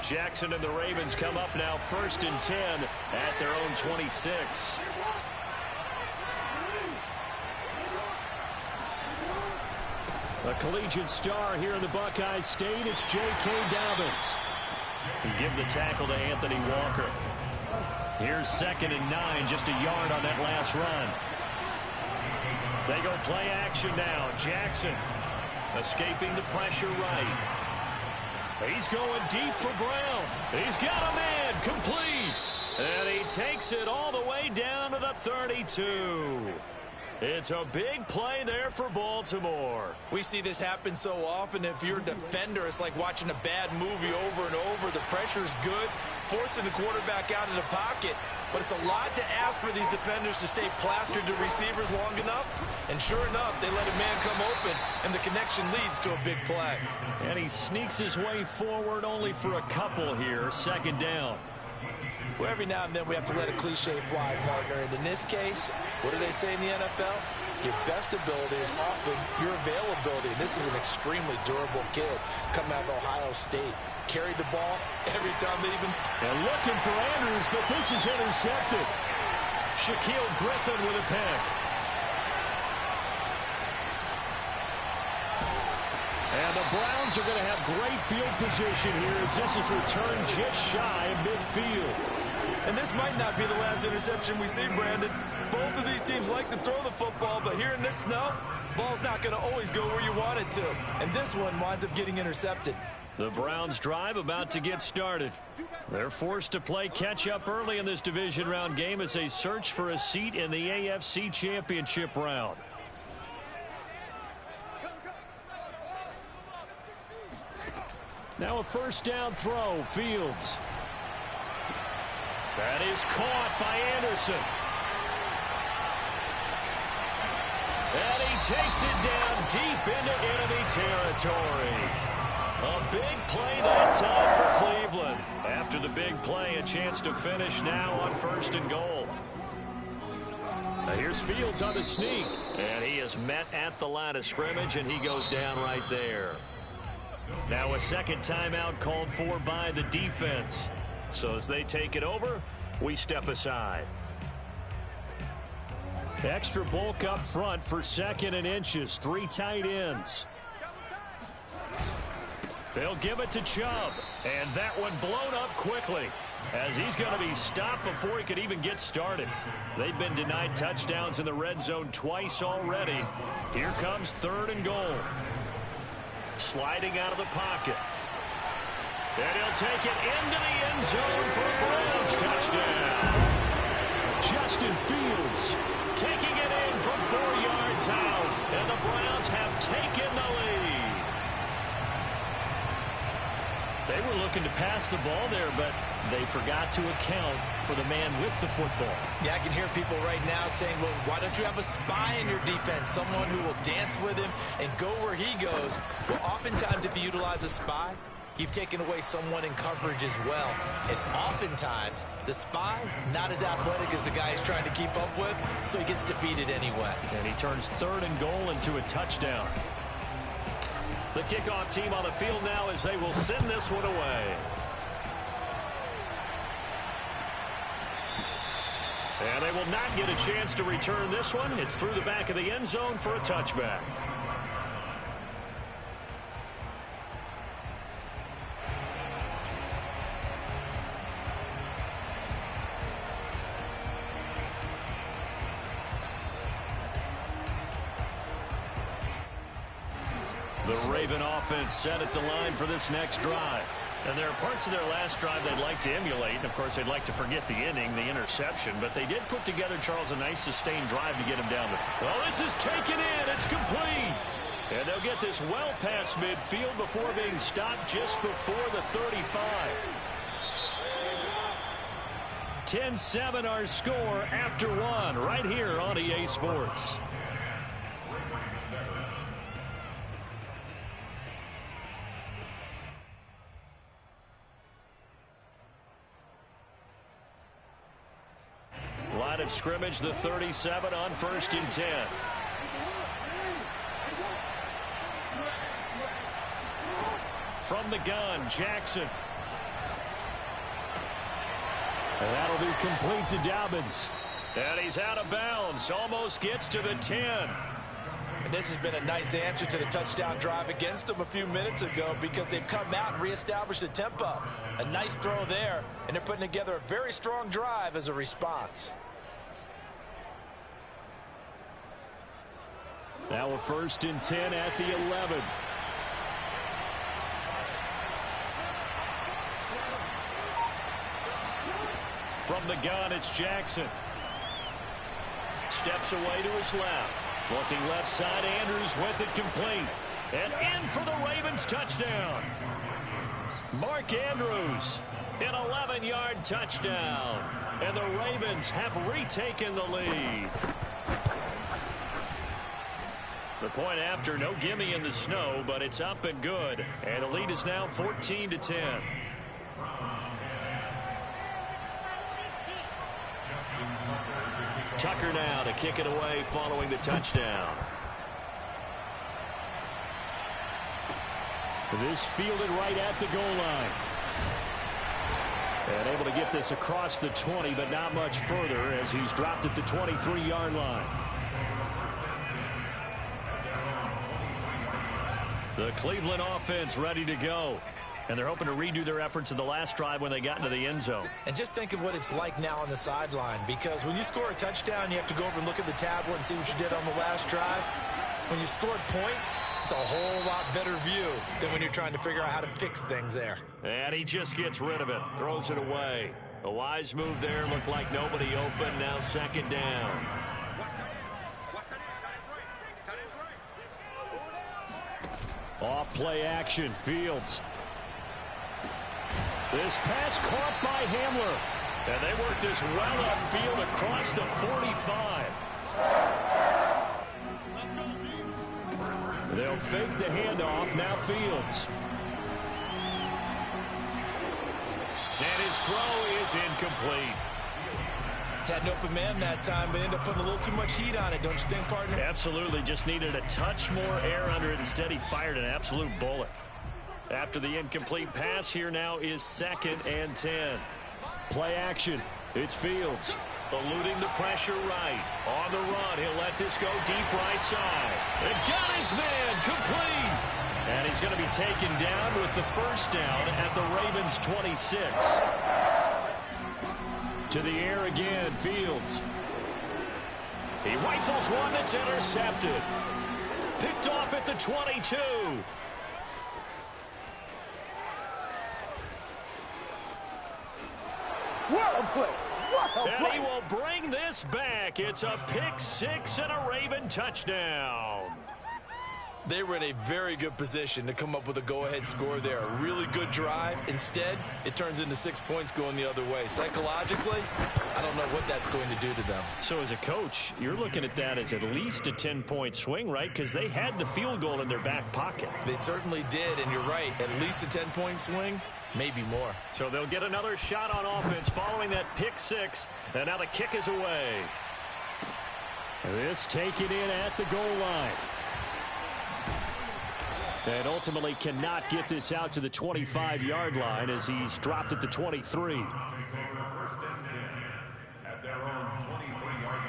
Jackson and the Ravens come up now 1st and 10 at their own 26. A collegiate star here in the Buckeye State. It's J.K. Dobbins. Give the tackle to Anthony Walker. Here's 2nd and 9, just a yard on that last run. They go play action now. Jackson escaping the pressure right. He's going deep for Brown. He's got a man complete. And he takes it all the way down to the 32. It's a big play there for Baltimore. We see this happen so often. If you're a defender, it's like watching a bad movie over and over. The pressure is good, forcing the quarterback out of the pocket. But it's a lot to ask for these defenders to stay plastered to receivers long enough. And sure enough, they let a man come open, and the connection leads to a big play. And he sneaks his way forward only for a couple here. 2nd down. Well, every now and then we have to let a cliche fly, partner. And in this case, what do they say in the NFL? Your best ability is often your availability. And this is an extremely durable kid coming out of Ohio State. Carried the ball every time they even... And looking for Andrews, but this is intercepted. Shaquille Griffin with a pick. And the Browns are going to have great field position here as this is returned just shy of midfield. And this might not be the last interception we see, Brandon. Both of these teams like to throw the football, but here in this snow, ball's not going to always go where you want it to. And this one winds up getting intercepted. The Browns drive about to get started. They're forced to play catch-up early in this division round game as they search for a seat in the AFC Championship round. Now a 1st down throw, Fields. That is caught by Anderson. And he takes it down deep into enemy territory. A big play that time for Cleveland. After the big play, a chance to finish now on 1st and goal. Now here's Fields on the sneak. And he is met at the line of scrimmage, and he goes down right there. Now a 2nd timeout called for by the defense. So as they take it over, we step aside. Extra bulk up front for 2nd and inches. 3 tight ends. They'll give it to Chubb. And that one blown up quickly as he's going to be stopped before he could even get started. They've been denied touchdowns in the red zone twice already. Here comes 3rd and goal. Sliding out of the pocket. And he'll take it into the end zone for a Browns touchdown. Justin Fields taking it in from 4 yards out. And the Browns have taken the lead. They were looking to pass the ball there, but they forgot to account for the man with the football. Yeah, I can hear people right now saying, well, why don't you have a spy in your defense? Someone who will dance with him and go where he goes. Well, oftentimes if you utilize a spy, you've taken away someone in coverage as well. And oftentimes, the spy, not as athletic as the guy he's trying to keep up with, so he gets defeated anyway. And he turns 3rd and goal into a touchdown. The kickoff team on the field now as they will send this one away. And they will not get a chance to return this one. It's through the back of the end zone for a touchback. The Raven offense set at the line for this next drive. And there are parts of their last drive they'd like to emulate. And, of course, they'd like to forget the inning, the interception. But they did put together, Charles, a nice sustained drive to get him down the field. Well, this is taken in. It's complete. And they'll get this well past midfield before being stopped just before the 35. 10-7 our score after one right here on EA Sports. Line of scrimmage, the 37 on 1st and 10. From the gun, Jackson. And that'll be complete to Dobbins. And he's out of bounds. Almost gets to the 10. And this has been a nice answer to the touchdown drive against them a few minutes ago because they've come out and reestablished the tempo. A nice throw there, and they're putting together a very strong drive as a response. Now a 1st and 10 at the 11. From the gun, it's Jackson. Steps away to his left. Looking left side, Andrews with it complete. And in for the Ravens touchdown. Mark Andrews, an 11-yard touchdown. And the Ravens have retaken the lead. The point after, no gimme in the snow, but it's up and good. And the lead is now 14-10. Tucker now to kick it away following the touchdown. This fielded right at the goal line. And able to get this across the 20, but not much further as he's dropped at the 23-yard line. The Cleveland offense ready to go. And they're hoping to redo their efforts in the last drive when they got into the end zone. And just think of what it's like now on the sideline, because when you score a touchdown, you have to go over and look at the tablet and see what you did on the last drive. When you scored points, it's a whole lot better view than when you're trying to figure out how to fix things there. And he just gets rid of it, throws it away. A wise move there, looked like nobody open, now 2nd down. Off play action, Fields. This pass caught by Hamler. And they work this well upfield across the 45. They'll fake the handoff, now Fields. And his throw is incomplete. Had an open man that time, but ended up putting a little too much heat on it, don't you think, partner? Absolutely, just needed a touch more air under it. Instead, he fired an absolute bullet. After the incomplete pass, here now is 2nd and 10. Play action. It's Fields. Eluding the pressure right. On the run, he'll let this go deep right side. And got his man complete. And he's going to be taken down with the 1st down at the Ravens' 26. To the air again, Fields. He rifles one that's intercepted. Picked off at the 22. And he will bring this back. It's a pick 6 and a Raven touchdown. They were in a very good position to come up with a go-ahead score there. A really good drive. Instead, it turns into 6 points going the other way. Psychologically, I don't know what that's going to do to them. So as a coach, you're looking at that as at least a 10-point swing, right? Because they had the field goal in their back pocket. They certainly did, and you're right. At least a 10-point swing. Maybe more. So they'll get another shot on offense following that pick 6. And now the kick is away. This taken in at the goal line. And ultimately cannot get this out to the 25-yard line as he's dropped at the 23. At their own 23-yard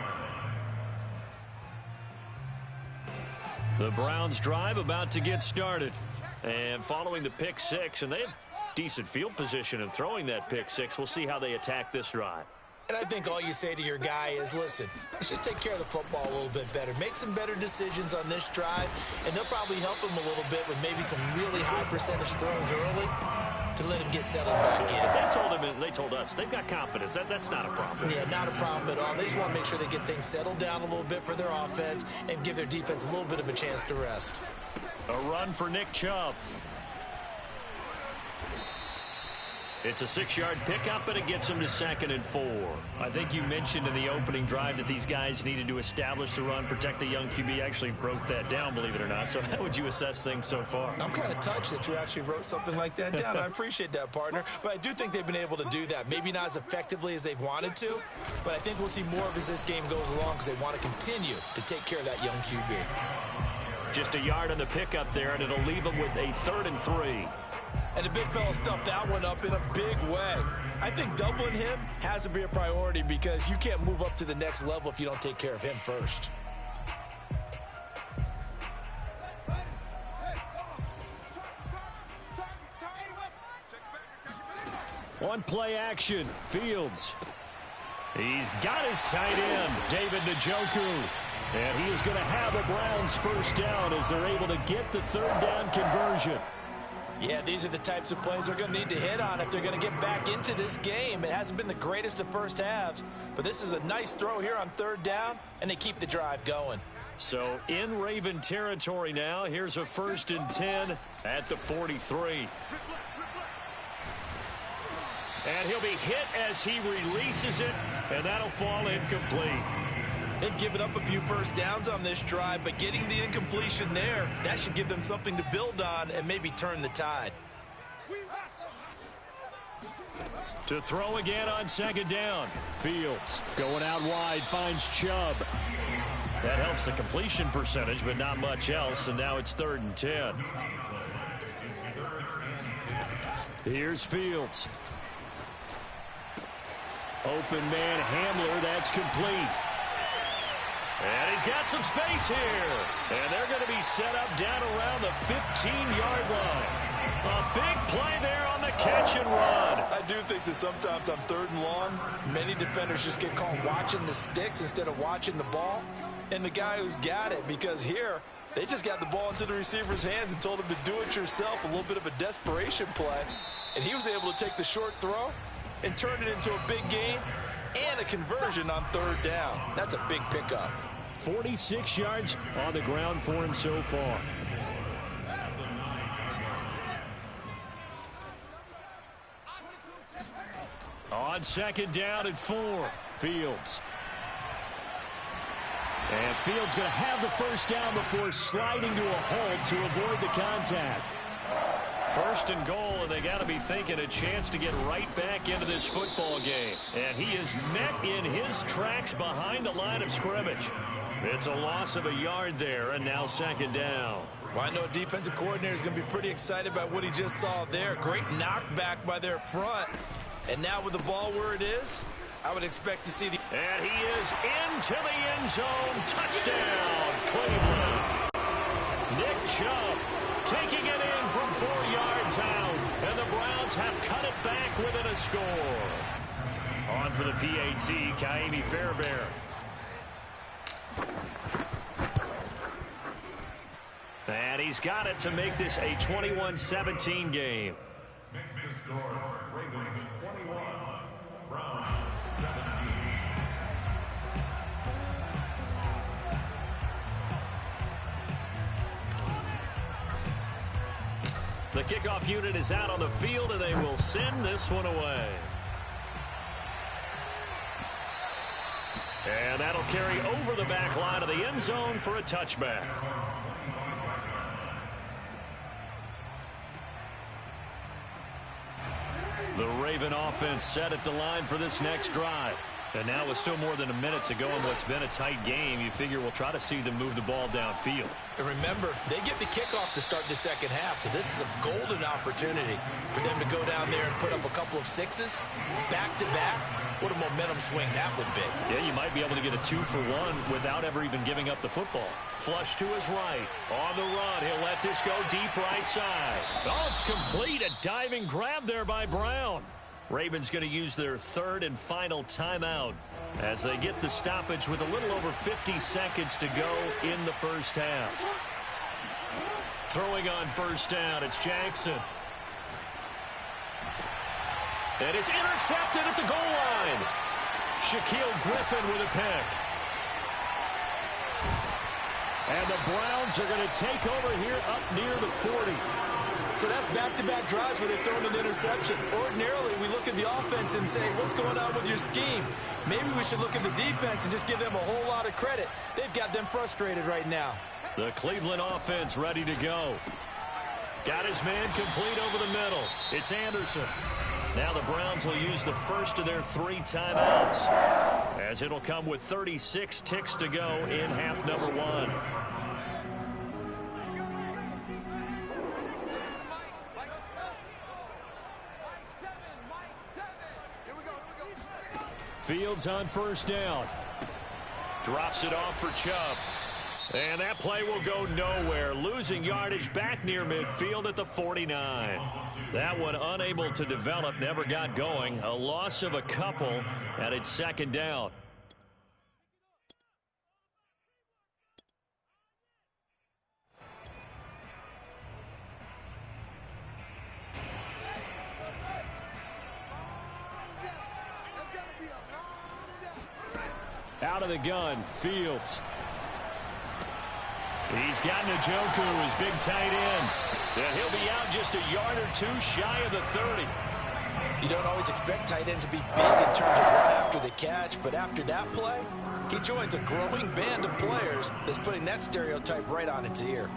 line. The Browns drive about to get started. And following the pick 6, and they have decent field position in throwing that pick 6. We'll see how they attack this drive. And I think all you say to your guy is, listen, let's just take care of the football a little bit better. Make some better decisions on this drive, and they'll probably help him a little bit with maybe some really high percentage throws early to let him get settled back in. They told us they've got confidence. That's not a problem. Yeah, not a problem at all. They just want to make sure they get things settled down a little bit for their offense and give their defense a little bit of a chance to rest. A run for Nick Chubb. It's a 6-yard pickup, and it gets him to 2nd and 4. I think you mentioned in the opening drive that these guys needed to establish the run, protect the young QB. Actually wrote that down, believe it or not. So how would you assess things so far? I'm kind of touched that you actually wrote something like that down. I appreciate that, partner. But I do think they've been able to do that. Maybe not as effectively as they've wanted to, but I think we'll see more of as this game goes along because they want to continue to take care of that young QB. Just a yard on the pickup there, and it'll leave them with a 3rd and 3. And the big fella stuffed that one up in a big way. I think doubling him has to be a priority because you can't move up to the next level if you don't take care of him first. On play action, Fields. He's got his tight end, David Njoku. And he is going to have the Browns first down as they're able to get the third down conversion. Yeah, these are the types of plays they're going to need to hit on if they're going to get back into this game. It hasn't been the greatest of first halves, but this is a nice throw here on third down, and they keep the drive going. So in Raven territory now, here's a 1st and 10 at the 43. And he'll be hit as he releases it, and that'll fall incomplete. They've given up a few first downs on this drive, but getting the incompletion there, that should give them something to build on and maybe turn the tide. To throw again on 2nd down. Fields going out wide, finds Chubb. That helps the completion percentage, but not much else, and now it's 3rd and 10. Here's Fields. Open man Hamler, that's complete. And he's got some space here. And they're going to be set up down around the 15-yard line. A big play there on the catch and run. I do think that sometimes on 3rd and long, many defenders just get caught watching the sticks instead of watching the ball. And the guy who's got it, because here, they just got the ball into the receiver's hands and told him to do it yourself, a little bit of a desperation play. And he was able to take the short throw and turn it into a big gain and a conversion on 3rd down. That's a big pickup. 46 yards on the ground for him so far. On 2nd down and 4, Fields. And Fields going to have the first down before sliding to a halt to avoid the contact. 1st and goal, and they got to be thinking a chance to get right back into this football game. And he is met in his tracks behind the line of scrimmage. It's a loss of a yard there, and now 2nd down. Well, I know a defensive coordinator is going to be pretty excited about what he just saw there. Great knockback by their front. And now with the ball where it is, I would expect to see the... And he is into the end zone. Touchdown, Cleveland. Nick Chubb taking it in from 4 yards out. And the Browns have cut it back within a score. On for the PAT, Kaimi Fairbairn. And he's got it to make this a 21-17 game. Makes the score Ravens 21, Browns 17. The kickoff unit is out on the field, and they will send this one away. And that'll carry over the back line of the end zone for a touchback. The Raven offense set at the line for this next drive. And now with still more than a minute to go in what's been a tight game, you figure we'll try to see them move the ball downfield. And remember, they get the kickoff to start the second half, so this is a golden opportunity for them to go down there and put up a couple of sixes back-to-back. What a momentum swing that would be. Yeah, you might be able to get a 2-for-1 without ever even giving up the football. Flush to his right. On the run, he'll let this go deep right side. Oh, it's complete. A diving grab there by Brown. Ravens going to use their 3rd and final timeout as they get the stoppage with a little over 50 seconds to go in the first half. Throwing on 1st down, it's Jackson. And it's intercepted at the goal line. Shaquille Griffin with a pick. And the Browns are going to take over here up near the 40. So that's back-to-back drives where they've thrown an interception. Ordinarily, we look at the offense and say, what's going on with your scheme? Maybe we should look at the defense and just give them a whole lot of credit. They've got them frustrated right now. The Cleveland offense ready to go. Got his man complete over the middle. It's Anderson. Now the Browns will use the first of their 3 timeouts, as it'll come with 36 ticks to go in half number 1. Fields on first down. Drops it off for Chubb. And that play will go nowhere. Losing yardage back near midfield at the 49. That one unable to develop, never got going. A loss of a couple, and it's second down. Out of the gun, Fields. He's got Njoku, his big tight end. And he'll be out just a yard or two shy of the 30. You don't always expect tight ends to be big in terms of run after the catch, but after that play, he joins a growing band of players that's putting that stereotype right on its ear.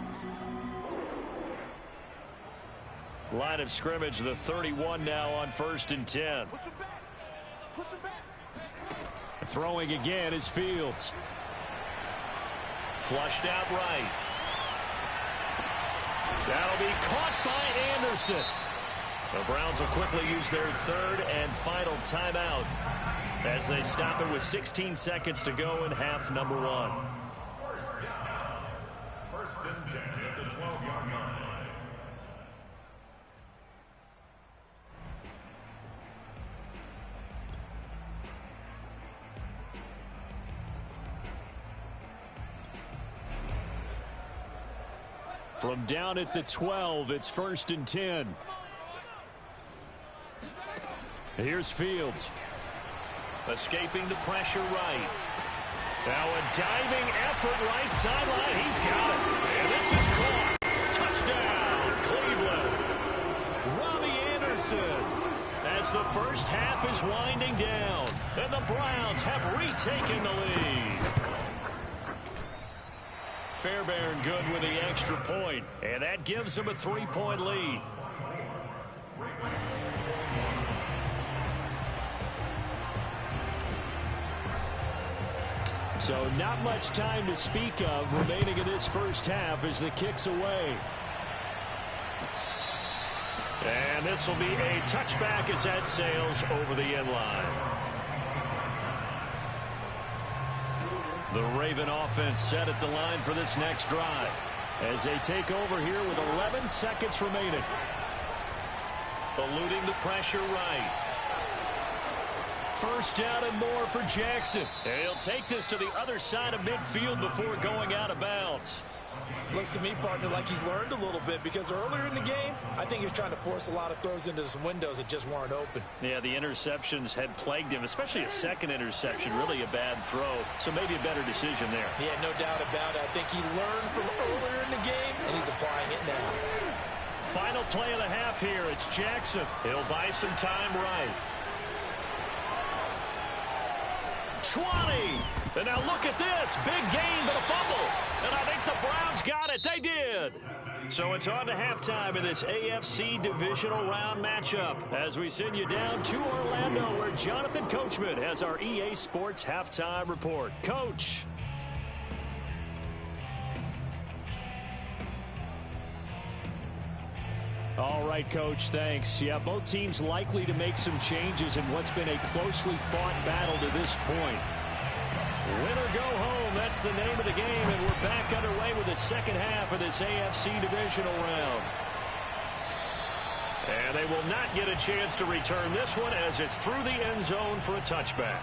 Line of scrimmage, the 31 now on 1st and 10. Push him back. Push him back. Throwing again is Fields. Flushed out right. That'll be caught by Anderson. The Browns will quickly use their third and final timeout as they stop it with 16 seconds to go in half number one. First down. 1st and 10 at the 12-yard line. From down at the 12, it's 1st and 10. Here's Fields. Escaping the pressure right. Now a diving effort right sideline. He's got it. And this is caught. Touchdown, Cleveland. Robbie Anderson. As the first half is winding down. And the Browns have retaken the lead. Fairbairn good with the extra point, and that gives them a 3-point lead. So not much time to speak of remaining in this first half as the kick's away. And this will be a touchback as that sails over the end line. The Raven offense set at the line for this next drive as they take over here with 11 seconds remaining. Eluding the pressure right. First down and more for Jackson. And he'll take this to the other side of midfield before going out of bounds. Looks to me, partner, like he's learned a little bit because earlier in the game, I think he was trying to force a lot of throws into some windows that just weren't open. Yeah, the interceptions had plagued him, especially a second interception, really a bad throw. So maybe a better decision there. Yeah, no doubt about it. I think he learned from earlier in the game, and he's applying it now. Final play of the half here. It's Jackson. He'll buy some time right. 20. And now look at this. Big gain, but a fumble. And I think the Browns got it. They did. So it's on to halftime in this AFC divisional round matchup as we send you down to Orlando where Jonathan Coachman has our EA Sports halftime report. Coach. All right, Coach, thanks. Yeah, both teams likely to make some changes in what's been a closely fought battle to this point. Win or go home, that's the name of the game, and we're back underway with the second half of this AFC divisional round. And they will not get a chance to return this one as it's through the end zone for a touchback.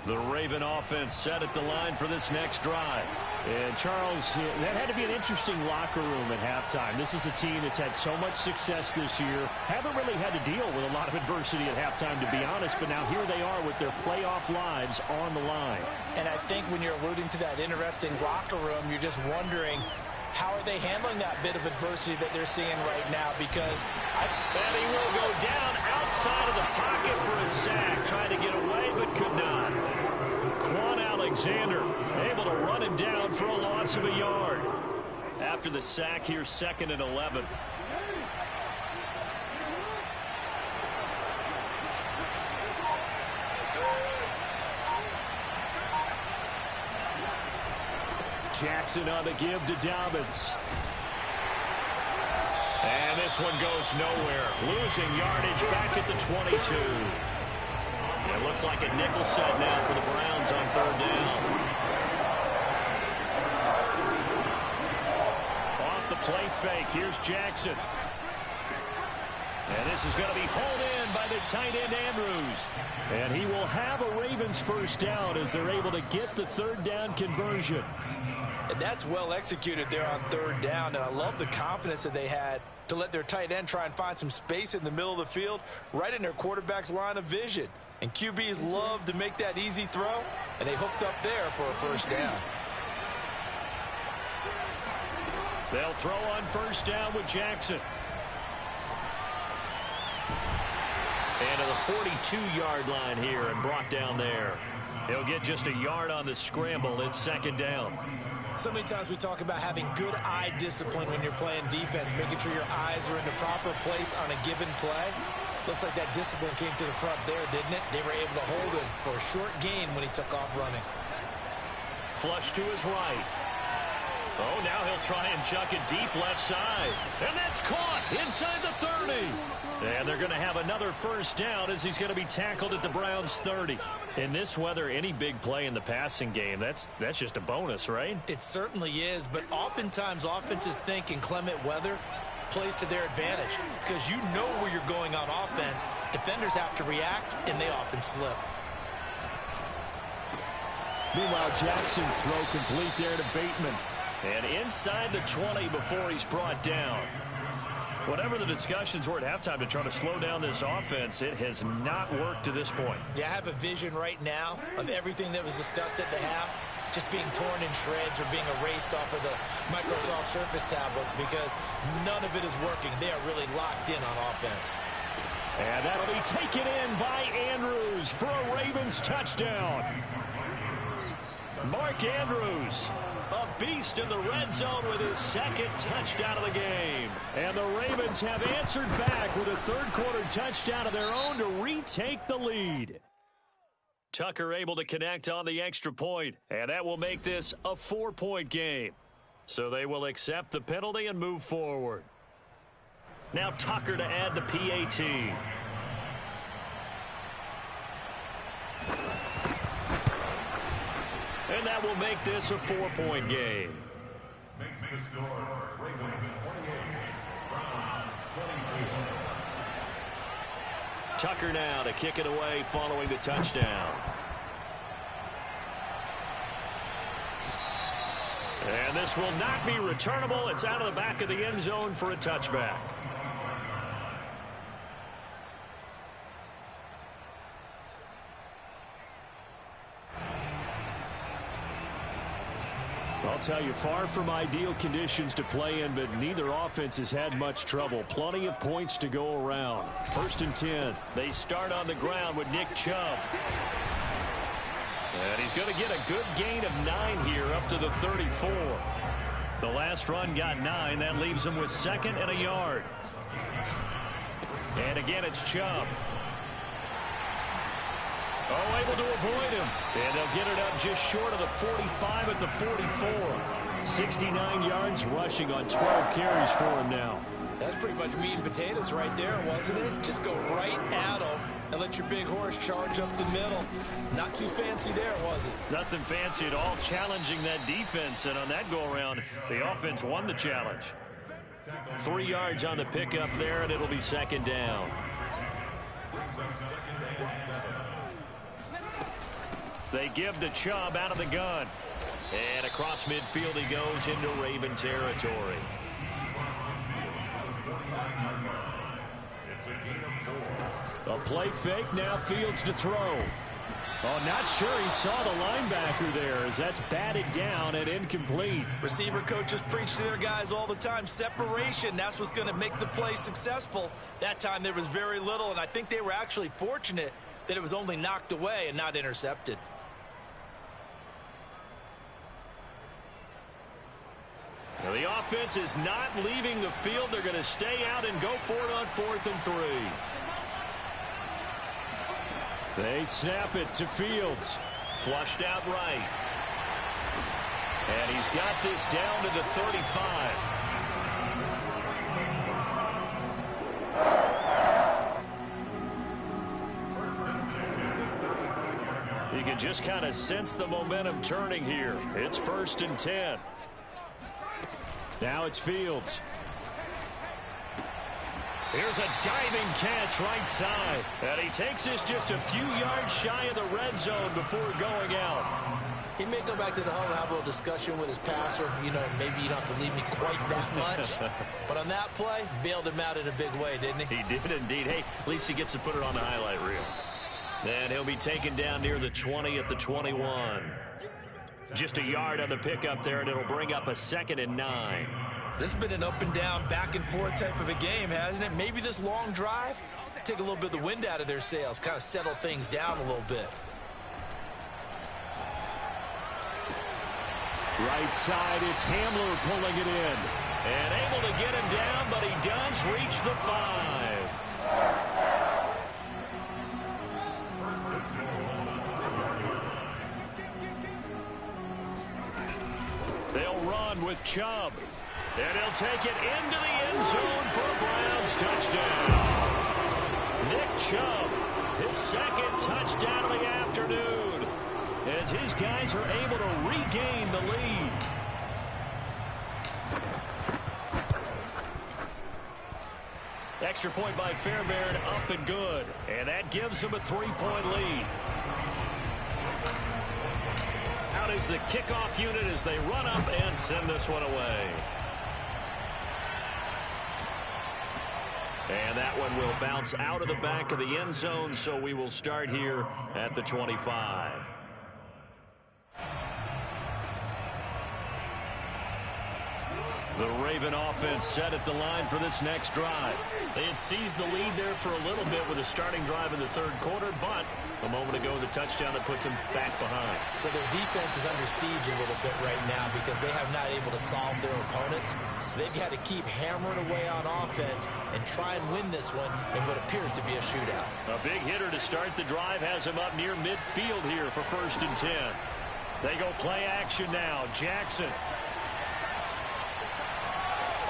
The Raven offense set at the line for this next drive. And, Charles, that had to be an interesting locker room at halftime. This is a team that's had so much success this year. Haven't really had to deal with a lot of adversity at halftime, to be honest. But now here they are with their playoff lives on the line. And I think when you're alluding to that interesting locker room, you're just wondering, how are they handling that bit of adversity that they're seeing right now? Because and he will go down outside of the pocket for a sack. Trying to get away, but could not. Quan Alexander able to run him down for a loss of a yard. After the sack here, 2nd and 11. Jackson on the give to Dobbins. And this one goes nowhere. Losing yardage back at the 22. It looks like a nickel set now for the Browns on 3rd down. Off the play fake. Here's Jackson. And this is going to be hauled in by the tight end Andrews. And he will have a Ravens first down as they're able to get the 3rd down conversion. And that's well executed there on 3rd down. And I love the confidence that they had to let their tight end try and find some space in the middle of the field, right in their quarterback's line of vision. And QBs love to make that easy throw, and they hooked up there for a first down. They'll throw on 1st down with Jackson. And to the 42-yard line here and brought down there. He'll get just a yard on the scramble. It's 2nd down. So many times we talk about having good eye discipline when you're playing defense, making sure your eyes are in the proper place on a given play. Looks like that discipline came to the front there, didn't it? They were able to hold him for a short gain when he took off running. Flush to his right. Oh, now he'll try and chuck it deep left side. And that's caught inside the 30. And they're going to have another first down as he's going to be tackled at the Browns' 30. In this weather, any big play in the passing game, that's just a bonus, right? It certainly is, but oftentimes offenses think in clement weather plays to their advantage because you know where you're going on offense. Defenders have to react, and they often slip. Meanwhile, Jackson's throw complete there to Bateman. And inside the 20 before he's brought down. Whatever the discussions were at halftime to try to slow down this offense, it has not worked to this point. Yeah, I have a vision right now of everything that was discussed at the half just being torn in shreds or being erased off of the Microsoft Surface tablets because none of it is working. They are really locked in on offense. And that'll be taken in by Andrews for a Ravens touchdown. Mark Andrews, a beast in the red zone with his 2nd touchdown of the game. And the Ravens have answered back with a 3rd quarter touchdown of their own to retake the lead. Tucker able to connect on the extra point, and that will make this a 4-point game. So they will accept the penalty and move forward. Now Tucker to add the PAT. And that will make this a 4-point game. Makes the score Ravens 28, Browns 24. Tucker now to kick it away following the touchdown. And this will not be returnable. It's out of the back of the end zone for a touchback. I'll tell you, far from ideal conditions to play in, but neither offense has had much trouble. Plenty of points to go around. 1st and 10. They start on the ground with Nick Chubb. And he's going to get a good gain of 9 here up to the 34. The last run got 9. That leaves him with 2nd and a yard. And again, it's Chubb. Oh, able to avoid him. And they'll get it up just short of the 45 at the 44. 69 yards rushing on 12 carries for him now. That's pretty much meat and potatoes right there, wasn't it? Just go right at him and let your big horse charge up the middle. Not too fancy there, was it? Nothing fancy at all, challenging that defense. And on that go-around, the offense won the challenge. 3 yards on the pickup there, and it'll be 2nd down. They give to Chubb out of the gun. And across midfield he goes into Raven territory. A play fake, now Fields to throw. Oh, not sure he saw the linebacker there as that's batted down and incomplete. Receiver coaches preach to their guys all the time. Separation, that's what's going to make the play successful. That time there was very little, and I think they were actually fortunate that it was only knocked away and not intercepted. Now the offense is not leaving the field. They're going to stay out and go for it on 4th and 3. They snap it to Fields. Flushed out right. And he's got this down to the 35. You can just kind of sense the momentum turning here. It's 1st and 10. Now it's Fields. Here's a diving catch right side. And he takes this just a few yards shy of the red zone before going out. He may go back to the huddle and have a little discussion with his passer. You know, maybe you don't have to leave me quite that much. But on that play, bailed him out in a big way, didn't he? He did indeed. Hey, at least he gets to put it on the highlight reel. And he'll be taken down near the 20 at the 21. Just a yard on the pickup there, and it'll bring up a 2nd and 9. This has been an up and down, back and forth type of a game, hasn't it? Maybe this long drive, take a little bit of the wind out of their sails, kind of settle things down a little bit. Right side, it's Hamler pulling it in. And able to get him down, but he does reach the 5. They'll run with Chubb. And he'll take it into the end zone for a Browns touchdown. Nick Chubb, his 2nd touchdown of the afternoon, as his guys are able to regain the lead. Extra point by Fairbairn, up and good. And that gives him a 3-point lead. Out is the kickoff unit as they run up and send this one away. And that one will bounce out of the back of the end zone, so we will start here at the 25. The Raven offense set at the line for this next drive. They had seized the lead there for a little bit with a starting drive in the 3rd quarter, but a moment ago the touchdown that puts them back behind. So their defense is under siege a little bit right now because they have not able to solve their opponents. So they've got to keep hammering away on offense and try and win this one in what appears to be a shootout. A big hitter to start the drive has him up near midfield here for 1st and 10. They go play action now. Jackson.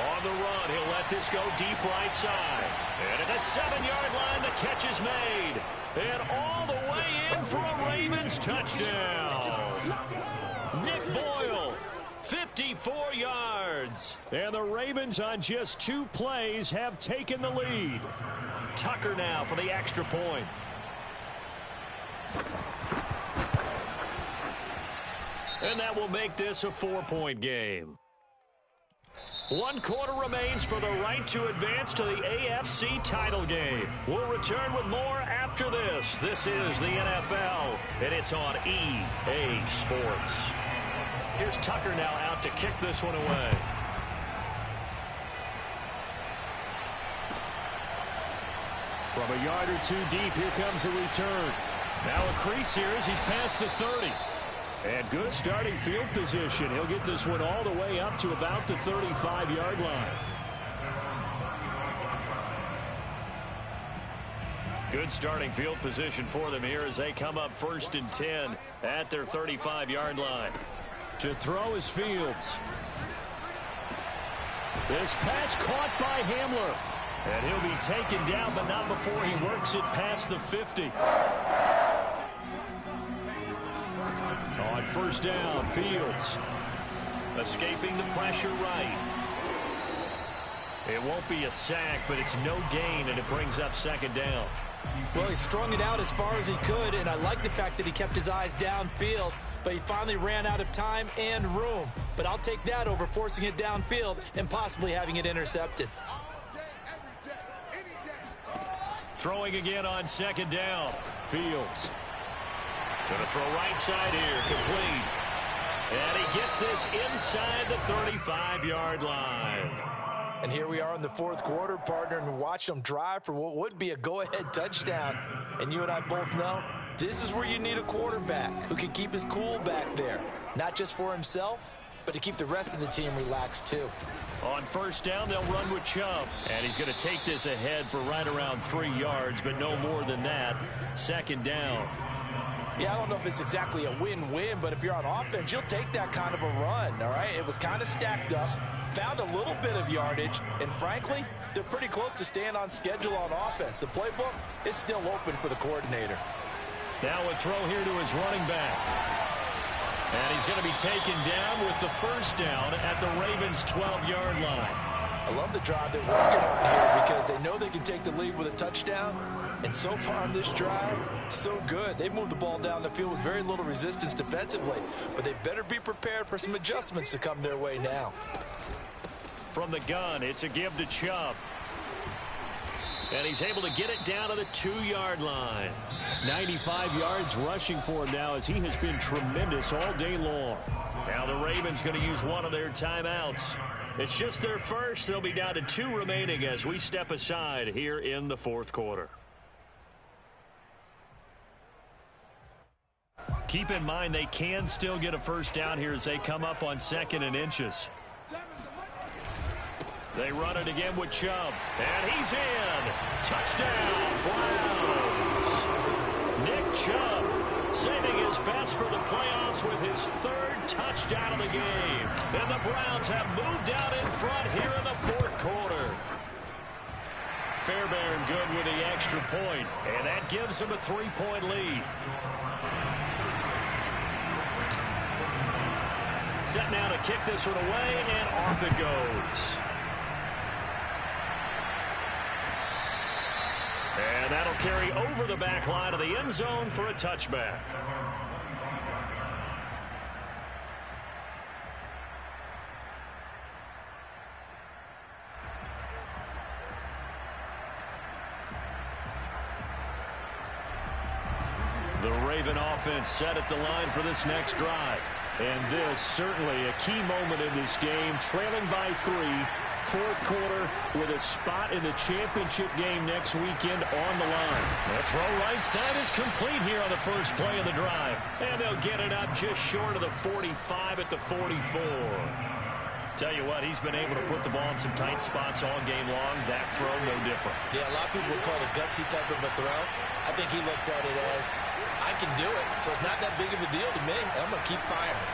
On the run, he'll let this go deep right side. And at the 7-yard line, the catch is made. And all the way in for a Ravens touchdown. Nick Boyle, 54 yards. And the Ravens on just 2 plays have taken the lead. Tucker now for the extra point. And that will make this a 4-point game. 1 quarter remains for the right to advance to the AFC title game. We'll return with more after this. This is the NFL, and it's on EA Sports. Here's Tucker now out to kick this one away. From a yard or 2 deep, here comes the return. Now a crease here as he's past the 30. And good starting field position. He'll get this one all the way up to about the 35-yard line. Good starting field position for them here as they come up 1st and 10 at their 35-yard line. To throw is Fields. This pass caught by Hamler. And he'll be taken down, but not before he works it past the 50. On 1st down, Fields escaping the pressure right. It won't be a sack, but it's no gain, and it brings up 2nd down. Well, he strung it out as far as he could, and I like the fact that he kept his eyes downfield, but he finally ran out of time and room. But I'll take that over forcing it downfield and possibly having it intercepted. Throwing again on 2nd down, Fields. Going to throw right side here, complete. And he gets this inside the 35-yard line. And here we are in the 4th quarter, partner, and watch them drive for what would be a go-ahead touchdown. And you and I both know this is where you need a quarterback who can keep his cool back there, not just for himself, but to keep the rest of the team relaxed too. On 1st down, they'll run with Chubb. And he's going to take this ahead for right around 3 yards, but no more than that. 2nd down. Yeah, I don't know if it's exactly a win-win, but if you're on offense, you'll take that kind of a run, all right? It was kind of stacked up, found a little bit of yardage, and frankly, they're pretty close to staying on schedule on offense. The playbook is still open for the coordinator. Now a throw here to his running back. And he's going to be taken down with the first down at the Ravens' 12-yard line. I love the drive they're working on here because they know they can take the lead with a touchdown. And so far on this drive, so good. They've moved the ball down the field with very little resistance defensively. But they better be prepared for some adjustments to come their way now. From the gun, it's a give to Chubb. And he's able to get it down to the 2-yard line. 95 yards rushing for him now as he has been tremendous all day long. Now the Ravens going to use one of their timeouts. It's just their first. They'll be down to 2 remaining as we step aside here in the fourth quarter. Keep in mind they can still get a first down here as they come up on 2nd and inches. They run it again with Chubb. And he's in. Touchdown, Browns. Nick Chubb saving his best for the playoffs with his 3rd touchdown of the game. And the Browns have moved out in front here in the fourth quarter. Fairbairn good with the extra point, and that gives them a 3-point lead. Set now to kick this one away, and off it goes. And that'll carry over the back line of the end zone for a touchback. The Raven offense set at the line for this next drive. And this certainly a key moment in this game, trailing by 3. Fourth quarter with a spot in the championship game next weekend on the line. The throw right side is complete here on the first play of the drive. And they'll get it up just short of the 45 at the 44. Tell you what, he's been able to put the ball in some tight spots all game long. That throw, no different. Yeah, a lot of people would call it a gutsy type of a throw. I think he looks at it as, I can do it, so it's not that big of a deal to me, and I'm going to keep firing.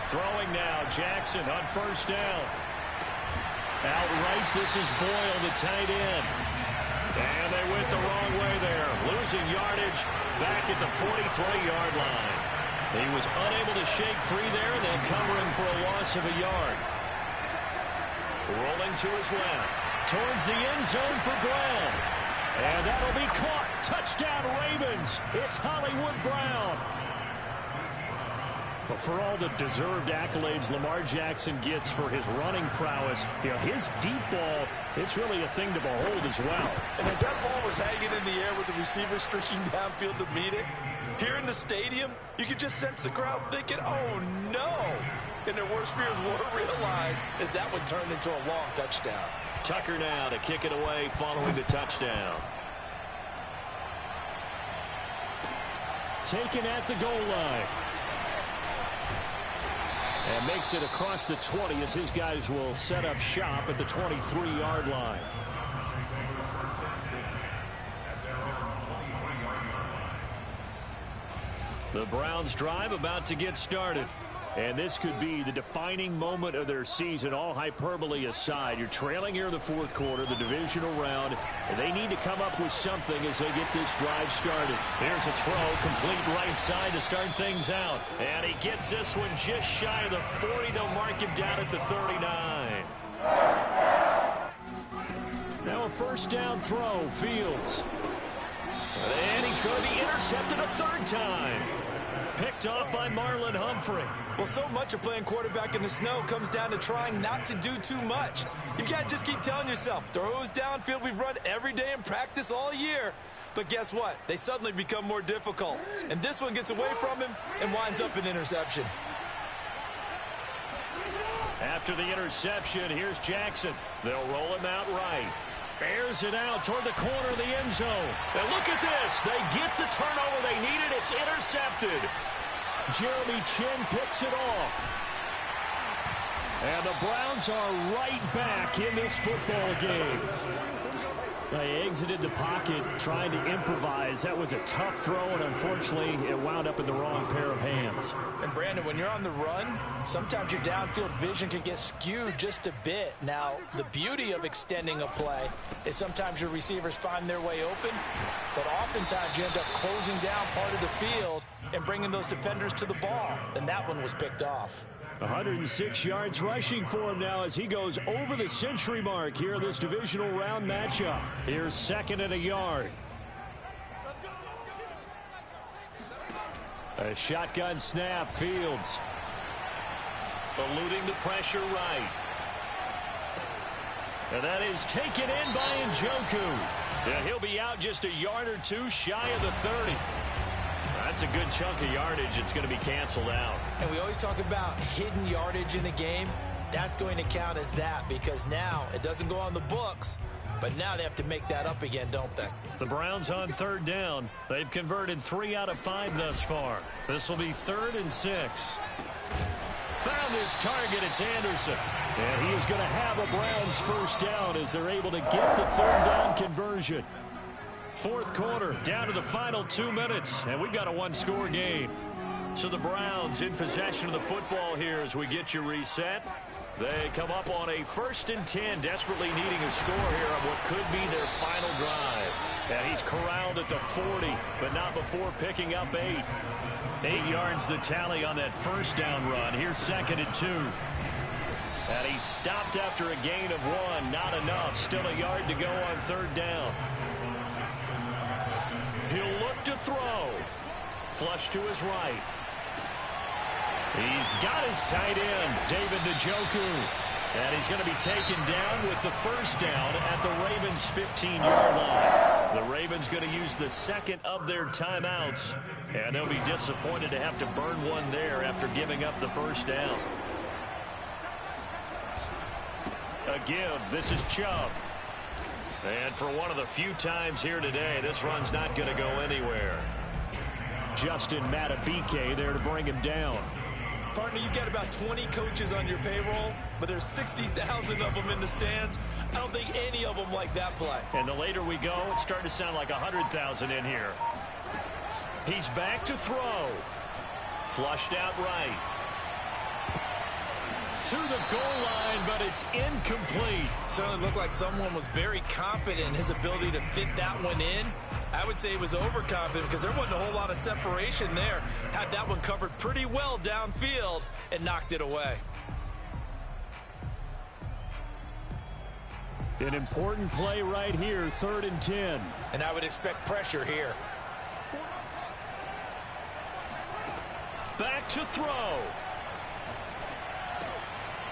Throwing now, Jackson on first down. Outright, this is Boyle, the tight end. And they went the wrong way there. Losing yardage back at the 43-yard line. He was unable to shake free there, and they'll cover him for a loss of a yard. Rolling to his left. Towards the end zone for Brown. And that'll be caught. Touchdown, Ravens. It's Hollywood Brown. But for all the deserved accolades Lamar Jackson gets for his running prowess, you know, his deep ball, it's really a thing to behold as well. And as that ball was hanging in the air with the receiver streaking downfield to meet it, here in the stadium, you could just sense the crowd thinking, oh no. And their worst fears were realized as that one turned into a long touchdown. Tucker now to kick it away following the touchdown. Taken at the goal line. And makes it across the 20 as his guys will set up shop at the 23-yard line. The Browns drive about to get started. And this could be the defining moment of their season, all hyperbole aside. You're trailing here in the fourth quarter, the divisional round, and they need to come up with something as they get this drive started. Here's a throw, complete right side to start things out. And he gets this one just shy of the 40. They'll mark him down at the 39. Now a first down throw, Fields. And he's going to be intercepted a 3rd time. Picked off by Marlon Humphrey. Well, so much of playing quarterback in the snow comes down to trying not to do too much. You've got to just keep telling yourself, throws downfield we've run every day in practice all year. But guess what? They suddenly become more difficult. And this one gets away from him and winds up an interception. After the interception, here's Jackson. They'll roll him out right. Airs it out toward the corner of the end zone. And look at this. They get the turnover they needed. It's intercepted. Jeremy Chin picks it off. And the Browns are right back in this football game. They exited the pocket trying to improvise. That was a tough throw, and unfortunately, it wound up in the wrong pair of hands. And, Brandon, when you're on the run, sometimes your downfield vision can get skewed just a bit. Now, the beauty of extending a play is sometimes your receivers find their way open, but oftentimes you end up closing down part of the field and bringing those defenders to the ball. And that one was picked off. 106 yards rushing for him now as he goes over the century mark here in this divisional round matchup. Here's second and a yard. A shotgun snap. Fields eluding the pressure right. And that is taken in by Njoku. Yeah, he'll be out just a yard or two shy of the 30. That's a good chunk of yardage. It's going to be canceled out. And we always talk about hidden yardage in a game. That's going to count as that because now it doesn't go on the books, but now they have to make that up again, don't they? The Browns on third down. They've converted 3 out of 5 thus far. This will be 3rd and 6. Found his target. It's Anderson. And he is going to have a Browns first down as they're able to get the third down conversion. Fourth quarter, down to the final 2 minutes, and we've got a one-score game. So the Browns in possession of the football here as we get you reset. They come up on a 1st and 10, desperately needing a score here on what could be their final drive. And he's corralled at the 40, but not before picking up 8. 8 yards the tally on that first down run. Here's 2nd and 2. And he's stopped after a gain of 1. Not enough. Still a yard to go on third down. He'll look to throw. Flush to his right. He's got his tight end, David Njoku. And he's going to be taken down with the first down at the Ravens' 15-yard line. The Ravens going to use the second of their timeouts. And they'll be disappointed to have to burn one there after giving up the first down. A give. This is Chubb. And for one of the few times here today, this run's not going to go anywhere. Justin Matabike there to bring him down. Partner, you've got about 20 coaches on your payroll, but there's 60,000 of them in the stands. I don't think any of them like that play. And the later we go, it's starting to sound like 100,000 in here. He's back to throw. Flushed out right. To the goal line, but it's incomplete. Certainly looked like someone was very confident in his ability to fit that one in. I would say he was overconfident because there wasn't a whole lot of separation there. Had that one covered pretty well downfield and knocked it away. An important play right here, 3rd and 10. And I would expect pressure here. Back to throw.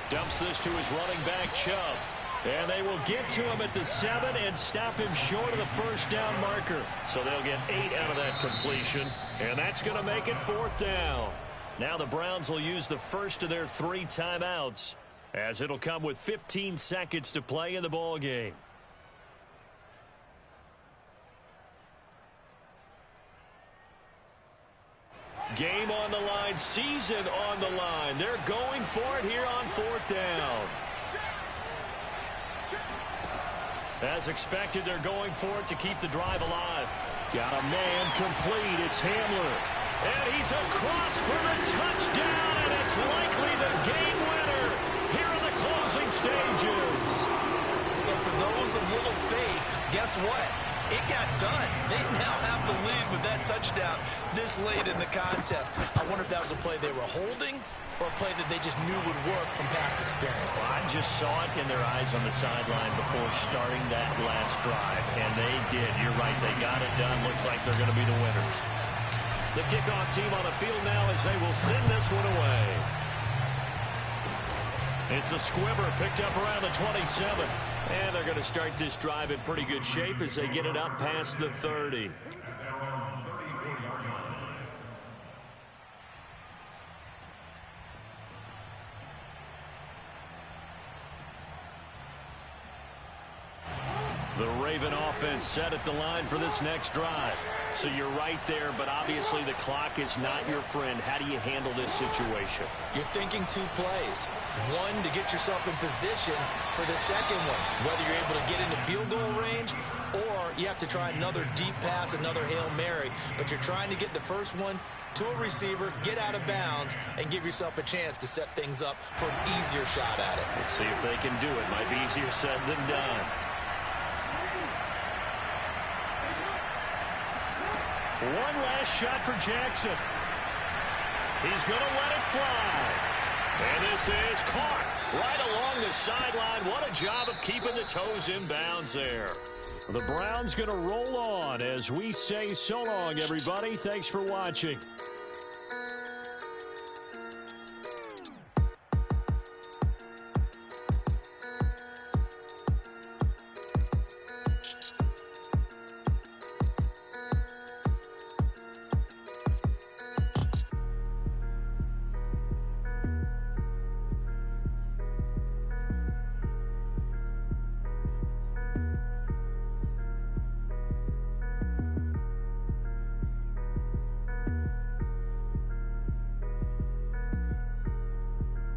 Dumps this to his running back, Chubb. And they will get to him at the 7 and stop him short of the first down marker. So they'll get 8 out of that completion. And that's going to make it 4th down. Now the Browns will use the first of their 3 timeouts, as it'll come with 15 seconds to play in the ball game. Game on the line, season on the line. They're going for it here on 4th down. As expected, they're going for it to keep the drive alive. Got a man complete. It's Hamler. And he's across for the touchdown, and it's likely the game winner here in the closing stages. So for those of little faith, guess what? It got done. They now have the lead with that touchdown this late in the contest. I wonder if that was a play they were holding or a play that they just knew would work from past experience. Well, I just saw it in their eyes on the sideline before starting that last drive, and they did. You're right. They got it done. Looks like they're going to be the winners. The kickoff team on the field now as they will send this one away. It's a squibber picked up around the 27. And they're going to start this drive in pretty good shape as they get it up past the 30. The Raven offense set at the line for this next drive. So you're right there, but obviously the clock is not your friend. How do you handle this situation? You're thinking 2 plays. One, to get yourself in position for the second one, whether you're able to get into field goal range have to try another deep pass, another Hail Mary, but you're trying to get the first one to a receiver, get out of bounds, and give yourself a chance to set things up for an easier shot at it. Let's see if they can do it. Might be easier said than done. One last shot for Jackson. He's going to let it fly. And this is caught right along the sideline. What a job of keeping the toes in bounds there. The Browns going to roll on as we say so long, everybody. Thanks for watching.